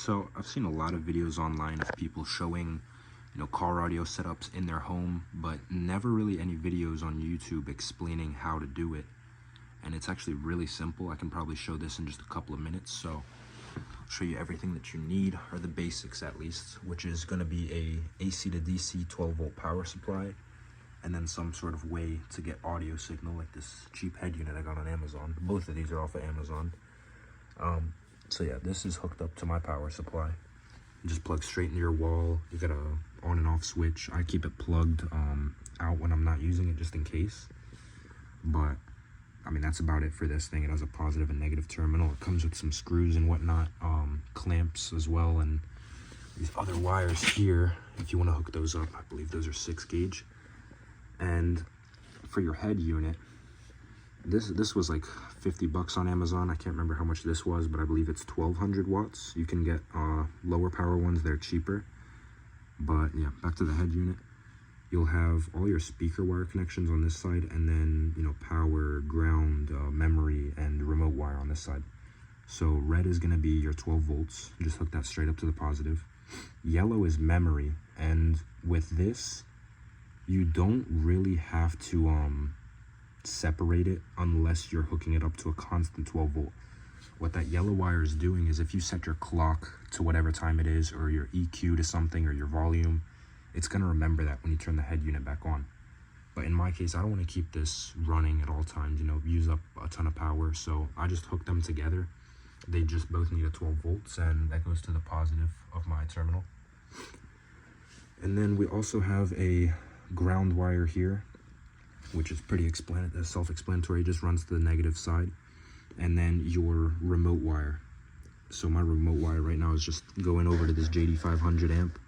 So I've seen a lot of videos online of people showing, car audio setups in their home, but never really any videos on YouTube explaining how to do it. And it's actually really simple. I can probably show this in just a couple of minutes. So I'll show you everything that you need, or the basics at least, which is going to be a AC to DC 12-volt power supply, and then some sort of way to get audio signal, like this cheap head unit I got on Amazon. Both of these are off of Amazon. So yeah, this is hooked up to my power supply. It just plugs straight into your wall. You got a on and off switch. I keep it plugged out when I'm not using it, just in case. But I mean, that's about it for this thing. It has a positive and negative terminal. It comes with some screws and whatnot, clamps as well, and these other wires here, if you want to hook those up. I believe those are 6 gauge. And for your head unit, this was like 50 bucks on Amazon. I can't remember how much this was, but I believe it's 1200 watts. You can get lower power ones, they're cheaper. But yeah, back to the head unit. You'll have all your speaker wire connections on this side, and then power, ground, memory, and remote wire on this side. So red is going to be your 12 volts. Just hook that straight up to the positive. Yellow is memory, and with this, you don't really have to separate it unless you're hooking it up to a constant 12 volt. What that yellow wire is doing is, if you set your clock to whatever time it is, or your EQ to something, or your volume, it's going to remember that when you turn the head unit back on. But in my case, I don't want to keep this running at all times, use up a ton of power. So I just hook them together. They just both need a 12 volts, and that goes to the positive of my terminal. And then we also have a ground wire here, which is pretty self-explanatory. It just runs to the negative side. And then your remote wire. So my remote wire right now is just going over to this JD500 amp.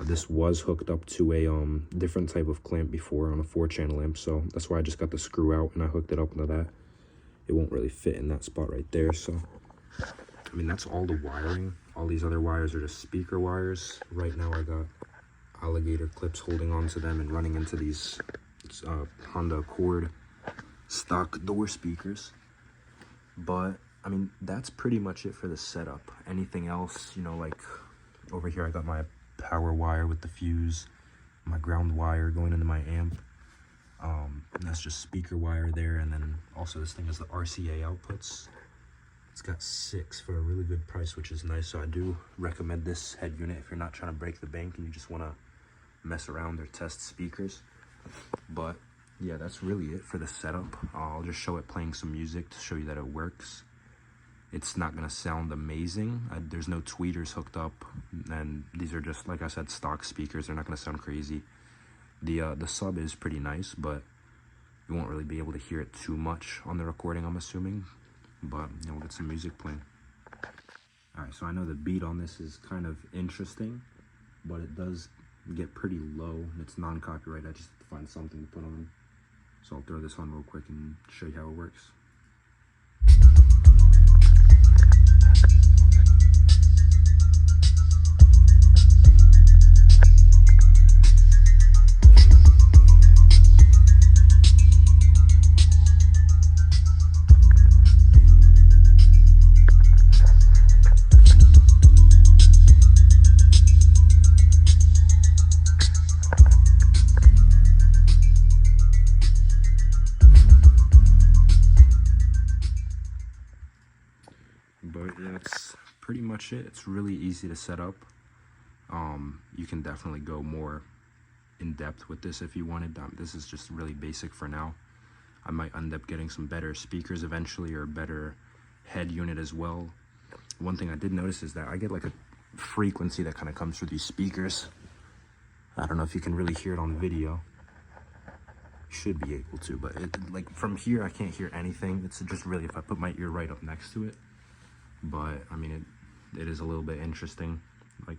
This was hooked up to a different type of clamp before, on a 4-channel amp, so that's why I just got the screw out and I hooked it up to that. It won't really fit in that spot right there. So I mean, that's all the wiring. All these other wires are just speaker wires. Right now I got alligator clips holding on to them and running into these Honda Accord stock door speakers. But I mean, that's pretty much it for the setup. Anything else, like over here I got my power wire with the fuse, my ground wire going into my amp, and that's just speaker wire there. And then also this thing is the RCA outputs. It's got 6 for a really good price, which is nice. So I do recommend this head unit if you're not trying to break the bank and you just want to mess around or test speakers. But yeah, that's really it for the setup. I'll just show it playing some music to show you that it works. It's not going to sound amazing. There's no tweeters hooked up, and these are just, like I said, stock speakers. They're not going to sound crazy. The sub is pretty nice, but you won't really be able to hear it too much on the recording, I'm assuming. But we'll get some music playing. Alright, so I know the beat on this is kind of interesting, but it does get pretty low. It's non-copyright. I just have to find something to put on. So I'll throw this on real quick and show you how it works. But yeah, that's pretty much it. It's really easy to set up. You can definitely go more in depth with this if you wanted. This is just really basic for now. I might end up getting some better speakers eventually, or a better head unit as well. One thing I did notice is that I get like a frequency that kind of comes through these speakers. I don't know if you can really hear it on video. You should be able to, but like from here I can't hear anything. It's just really if I put my ear right up next to it. But I mean, it is a little bit interesting. Like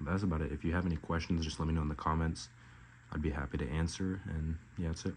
that's about it. If you have any questions, just let me know in the comments. I'd be happy to answer. And yeah, that's it.